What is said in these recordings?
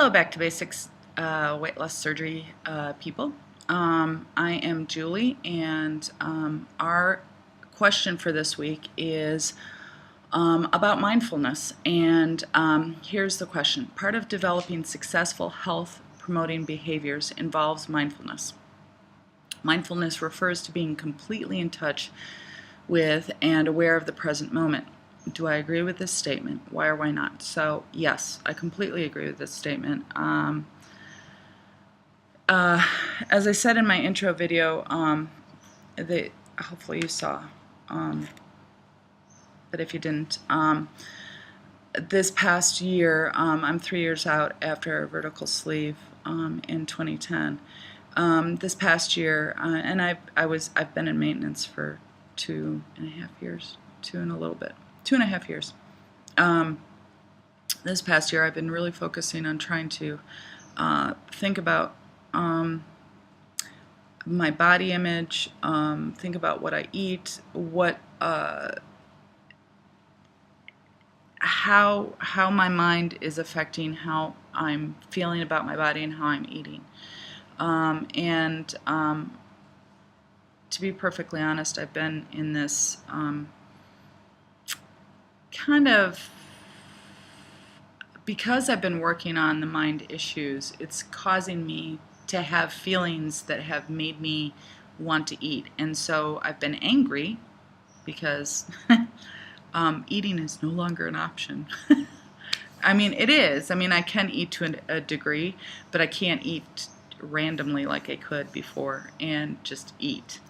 Hello, Back to Basics weight loss surgery people. I am Julie, and our question for this week is about mindfulness. And here's the question. Part of developing successful health-promoting behaviors involves mindfulness. Mindfulness refers to being completely in touch with and aware of the present moment. Do I agree with this statement? Why or why not? So, yes, I completely agree with this statement. As I said in my intro video, hopefully you saw, but if you didn't, this past year, I'm 3 years out after a vertical sleeve in 2010. This past year, and I've been in maintenance for 2.5 years, 2.5 years. This past year, I've been really focusing on trying to think about my body image, think about what I eat, how my mind is affecting how I'm feeling about my body and how I'm eating. To be perfectly honest, I've been in this because I've been working on the mind issues, it's causing me to have feelings that have made me want to eat. And so I've been angry because eating is no longer an option. I mean, it is. I mean, I can eat to a degree, but I can't eat randomly like I could before and just eat.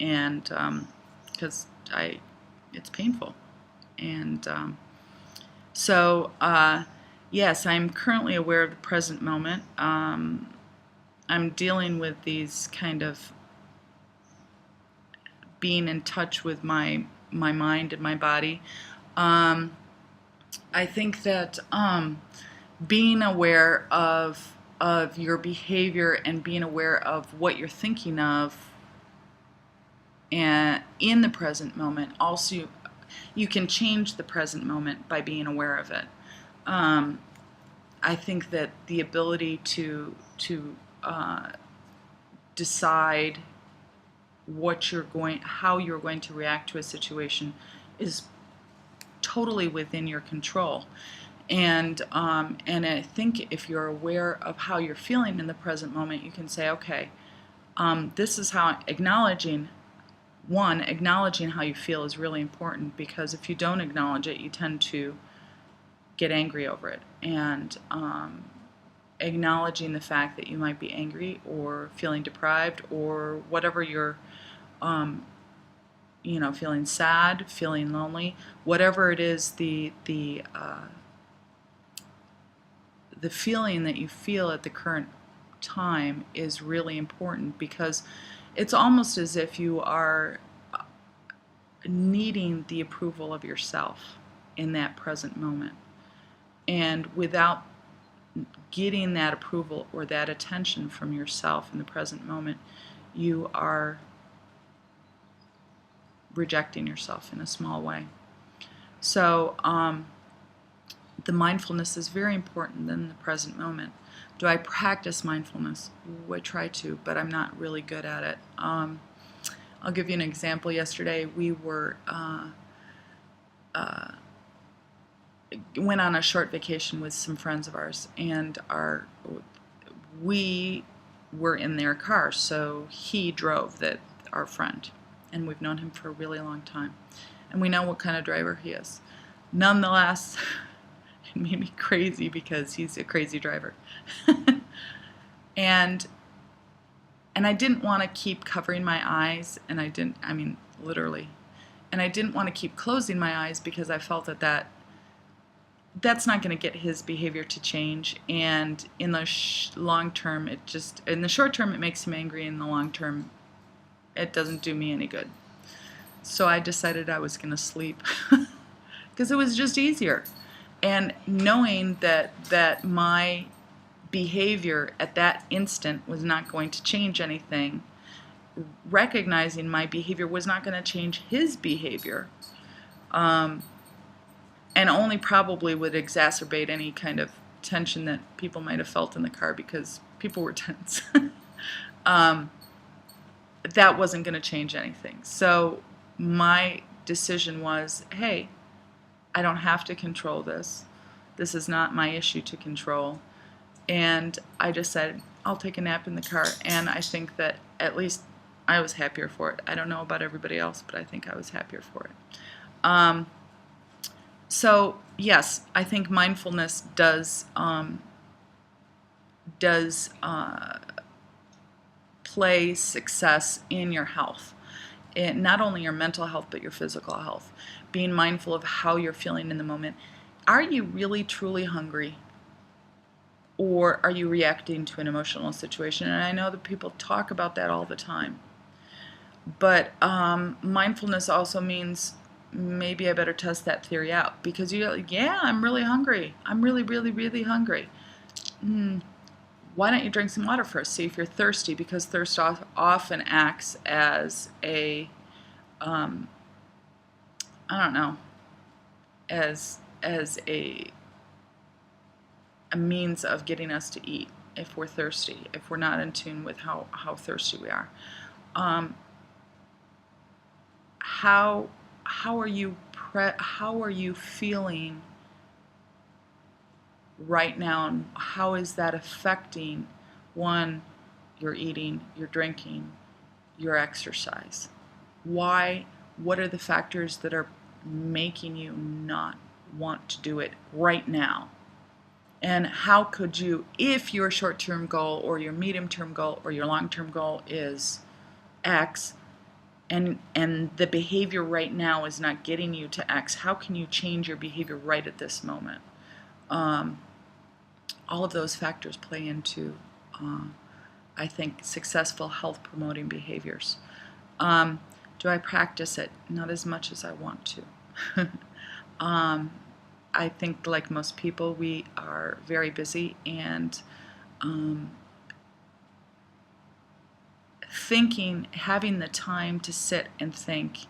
And because it's painful. And yes, I'm currently aware of the present moment. I'm dealing with these kind of being in touch with my mind and my body. I think that being aware of your behavior and being aware of what you're thinking of and in the present moment, also you can change the present moment by being aware of it. I think that the ability to decide how you're going to react to a situation is totally within your control. And I think if you're aware of how you're feeling in the present moment, you can say, okay, this is how acknowledging how you feel is really important, because if you don't acknowledge it, you tend to get angry over it. And acknowledging the fact that you might be angry or feeling deprived or whatever you're, feeling sad, feeling lonely, whatever it is, the feeling that you feel at the current time is really important, because it's almost as if you are needing the approval of yourself in that present moment. And without getting that approval or that attention from yourself in the present moment, you are rejecting yourself in a small way. So the mindfulness is very important in the present moment. Do I practice mindfulness? I try to, but I'm not really good at it. I'll give you an example. Yesterday we were went on a short vacation with some friends of ours, and we were in their car, so he drove our friend, and we've known him for a really long time, and we know what kind of driver he is. Nonetheless, it made me crazy because he's a crazy driver. and I didn't want to keep covering my eyes, and literally, and I didn't want to keep closing my eyes, because I felt that's not going to get his behavior to change, and in the long term, in the short term it makes him angry, in the long term it doesn't do me any good. So I decided I was going to sleep because it was just easier. And knowing that my behavior at that instant was not going to change anything, recognizing my behavior was not going to change his behavior, and only probably would exacerbate any kind of tension that people might have felt in the car because people were tense. That wasn't going to change anything. So my decision was, hey, I don't have to control this. This is not my issue to control. And I just said, I'll take a nap in the car. And I think that at least I was happier for it. I don't know about everybody else, but I think I was happier for it. So yes, I think mindfulness does play success in your health, not only your mental health but your physical health. Being mindful of how you're feeling in the moment. Are you really truly hungry, or are you reacting to an emotional situation? And I know that people talk about that all the time, but mindfulness also means maybe I better test that theory out, because you're like, yeah, I'm really hungry. I'm really, really, really hungry. Why don't you drink some water first? See if you're thirsty, because thirst often acts as a, I don't know, as a means of getting us to eat if we're thirsty, if we're not in tune with how thirsty we are. How are you feeling right now, and how is that affecting, one, your eating, your drinking, your exercise? Why? What are the factors that are making you not want to do it right now? And how could you, if your short-term goal or your medium-term goal or your long-term goal is X, and the behavior right now is not getting you to X, how can you change your behavior right at this moment? All of those factors play into, I think, successful health-promoting behaviors. Do I practice it? Not as much as I want to. I think, like most people, we are very busy, and having the time to sit and think,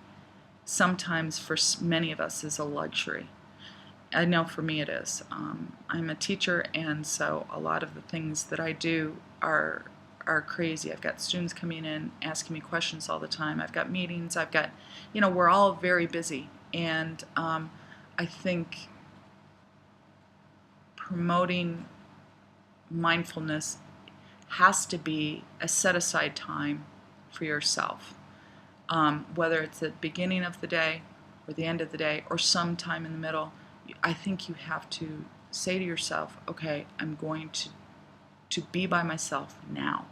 sometimes for many of us is a luxury. I know for me it is. I'm a teacher, and so a lot of the things that I do are crazy. I've got students coming in asking me questions all the time. I've got meetings. I've got, we're all very busy, and I think promoting mindfulness has to be a set-aside time for yourself, whether it's at the beginning of the day or the end of the day or sometime in the middle. I think you have to say to yourself, okay, I'm going to be by myself now,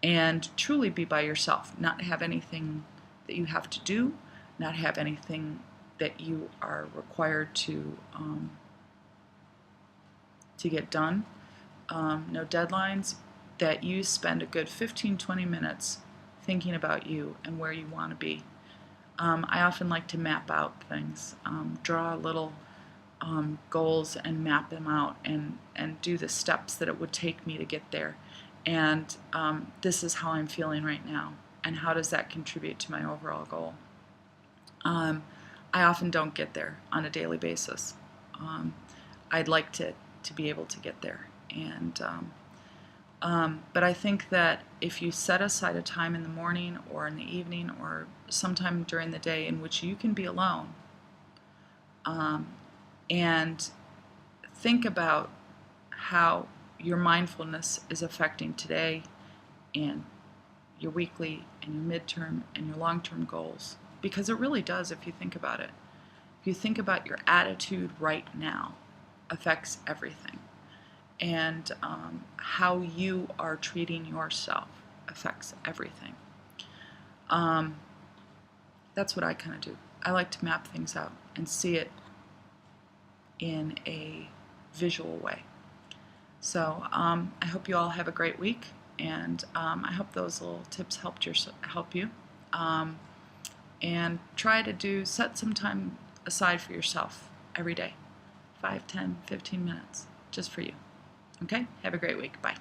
and truly be by yourself, not have anything that you have to do, not have anything that you are required to get done, no deadlines, that you spend a good 15-20 minutes thinking about you and where you want to be. I often like to map out things, draw little goals and map them out, and do the steps that it would take me to get there. And this is how I'm feeling right now, and how does that contribute to my overall goal? I often don't get there on a daily basis. I'd like to be able to get there, and but I think that if you set aside a time in the morning or in the evening or sometime during the day in which you can be alone, and think about how your mindfulness is affecting today and your weekly and your midterm and your long-term goals, because it really does. If you think about it, if you think about your attitude right now, affects everything. And how you are treating yourself affects everything. That's what I kind of do. I like to map things out and see it in a visual way. So I hope you all have a great week, and I hope those little tips help you. And try to set some time aside for yourself every day, 5, 10, 15 minutes, just for you. Okay? Have a great week. Bye.